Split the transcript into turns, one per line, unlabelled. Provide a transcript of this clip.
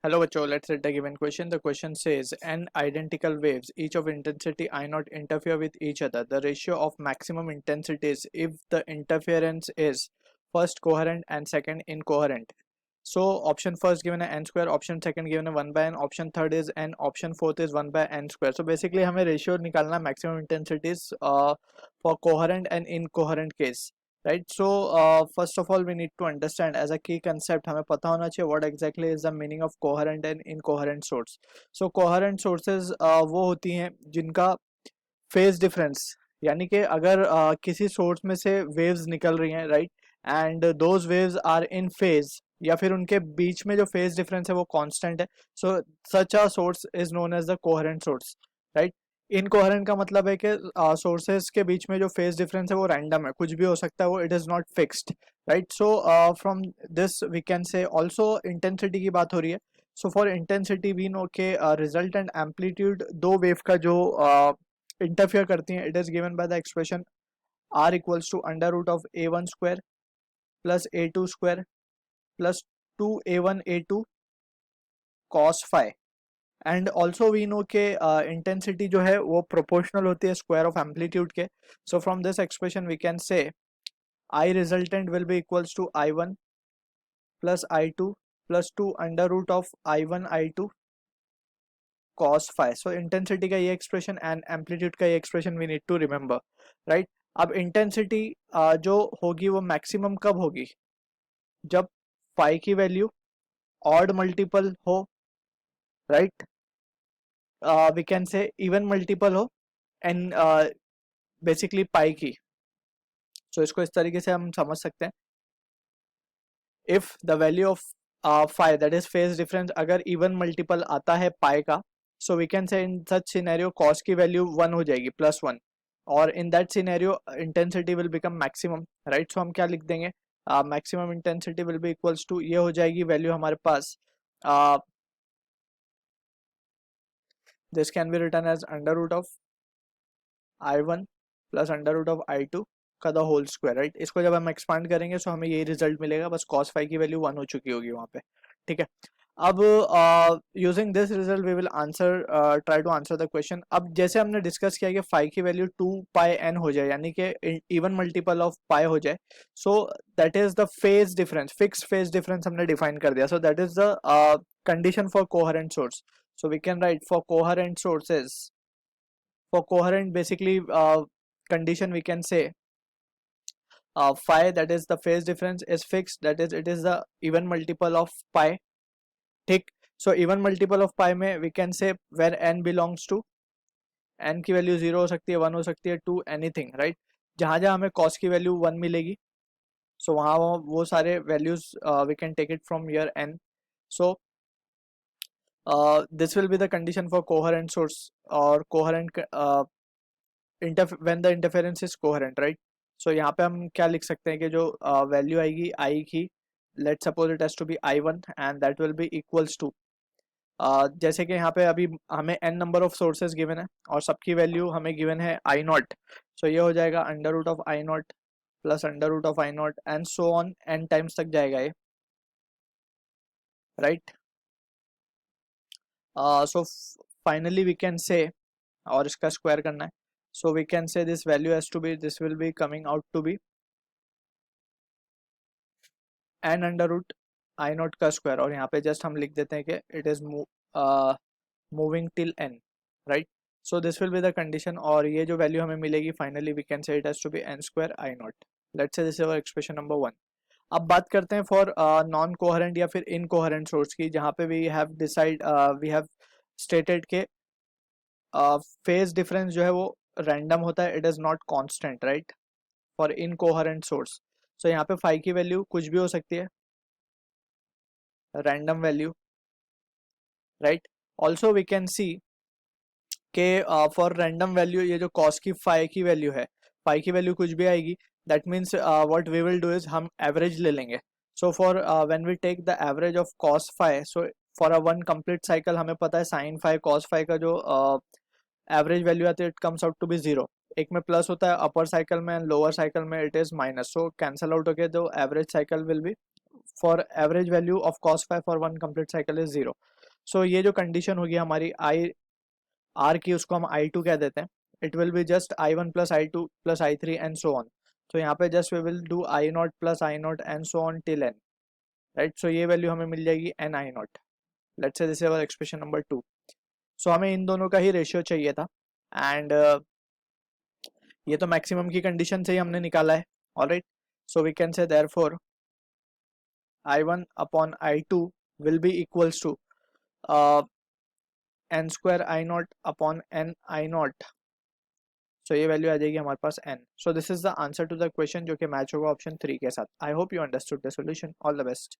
Hello, Bacho. Let's read the given question. The question says n identical waves, each of intensity I naught, interfere with each other. The ratio of maximum intensities if the interference is first coherent and second incoherent. So option first given है n square, option second given है 1 by n, option third is n, option fourth is 1 by n square. So basically हमें ratio निकालना maximum intensities for coherent and incoherent case. Right, so first of all we need to understand as a key concept हमें पता होना चाहिए what exactly is the meaning of coherent and incoherent source. So coherent sources वो होती हैं जिनका phase difference, यानी कि अगर किसी source में से waves निकल रही हैं, right, and those waves are in phase, या फिर उनके बीच में जो phase difference है वो constant है, so such a source is known as the coherent source, right. Incoherent का मतलब है कि सोर्सेज के बीच में जो फेज डिफरेंस है वो रैंडम है, कुछ भी हो सकता है, वो it is not fixed, right. So from this we can say also intensity की बात हो रही है. So for intensity we know के रिजल्ट एंड एम्पलीट्यूड दो वेव का जो इंटरफियर करती हैं, it is given by the expression R equals to under root of A one square plus A two square plus two A one A two cos phi. And also we know के intensity जो है वो proportional होती है square of amplitude के. So from this expression we can say I resultant will be equals to I one plus I two plus two under root of I one I two cos phi. So intensity का ये expression and amplitude का ये expression we need to remember, right. अब इंटेंसिटी जो होगी वो maximum कब होगी, जब फाइव की वैल्यू ऑड मल्टीपल हो, right, we can say even multiple हो एंड बेसिकली पाई की. सो इसको इस तरीके से हम समझ सकते हैं, if the value of phi that is phase difference अगर इवन मल्टीपल आता है पाई का, so we can say in such scenario cos की वैल्यू 1 हो जाएगी प्लस 1, और in that scenario intensity will become maximum, right. So हम क्या लिख देंगे, maximum intensity will be equals to, ये हो जाएगी वैल्यू हमारे पास, this can be written as under root of I one plus under root of I two का द होल स्क्वायर, राइट. इसको जब हम एक्सपांड करेंगे सो हमें यही रिजल्ट मिलेगा, बस cos फाइव की वैल्यू 1 हो चुकी होगी वहाँ पे, ठीक है. अब using this result we will answer try to answer the question. अब जैसे हमने डिस्कस किया कि फाइव की वैल्यू 2 पाई एन हो जाए, यानी कि इवन मल्टीपल ऑफ पाई हो जाए, so that is the phase difference, fix phase difference हमने डिफाइन कर दिया. So that is the condition for coherent source. So we can write for coherent sources, for coherent basically condition we can say phi, that is the phase difference is fixed, that is it is the even multiple of pi, ठीक. so even multiple of pi में we can say where n belongs to, n की value 0 हो सकती है, 1 हो सकती है, 2 anything, right. जहाँ जहाँ हमें cos की वैल्यू 1 मिलेगी, so वहाँ वो सारे values we can take it from here n. so this will be the condition for coherent source or coherent when the interference is coherent, right. so यहाँ पे हम क्या लिख सकते हैं कि जो वैल्यू आएगी आई की, let suppose it has to be I one and that will be equals to, जैसे कि यहाँ पे अभी हमें n number of sources given है और सबकी वैल्यू हमें गिवन है आई नॉट, सो ये हो जाएगा under root of I naught plus under root of I naught and so on n times तक जाएगा ये, right. So finally we can say, और इसका स्क्वायर करना है, so we can say this value has to be, this will be coming out to be n under root I naught का square, और यहाँ पे जस्ट हम लिख देते हैं कि it is moving till n, right. So this will be the condition, और ये जो वैल्यू हमें मिलेगी finally we can say it has to be n square I naught. Let's say this is our expression number 1. अब बात करते हैं for non coherent या फिर इनकोहेरेंट सोर्स की, जहाँ पे वी हैव स्टेटेड के फेज डिफरेंस जो है वो रैंडम होता है, it is not constant, right, for incoherent source. So यहाँ पे फाइव की वैल्यू कुछ भी हो सकती है, random value, right. Also we can see के फॉर रैंडम वैल्यू ये जो कॉस की फाइव की वैल्यू है, फाइव की वैल्यू कुछ भी आएगी, that means what we will do is हम एवरेज ले लेंगे. So for when we take the average of cos phi, so for a one complete cycle हमें पता है साइन फाइव कॉस फाइव का जो एवरेज वैल्यू आती है it comes out to be 0. एक में प्लस होता है अपर साइकिल में, लोअर साइकिल में it is minus, so cancel out होके जो average cycle will be for average value of cos phi for one complete cycle is 0. सो ये जो कंडीशन होगी हमारी आई आर की, उसको हम I2 कह देते हैं. It will be just I1 plus I2 plus I3 and so on. तो यहाँ पे just we will do I0 plus I0 and so on till n, right. So ये वैल्यू हमें मिल जाएगी n I0. Let's say this is our expression number 2. So हमें इन दोनों का ही रेशियो चाहिए था एंड ये तो मैक्सिमम की कंडीशन से ही हमने निकाला है. Alright, so we can say therefore I1 upon I2 will be equals to n square I0 upon n I0. So ये वैल्यू आ जाएगी हमारे पास n. So this is the answer to the question जो कि मैच होगा option 3 के साथ. I hope you understood the solution. All the best.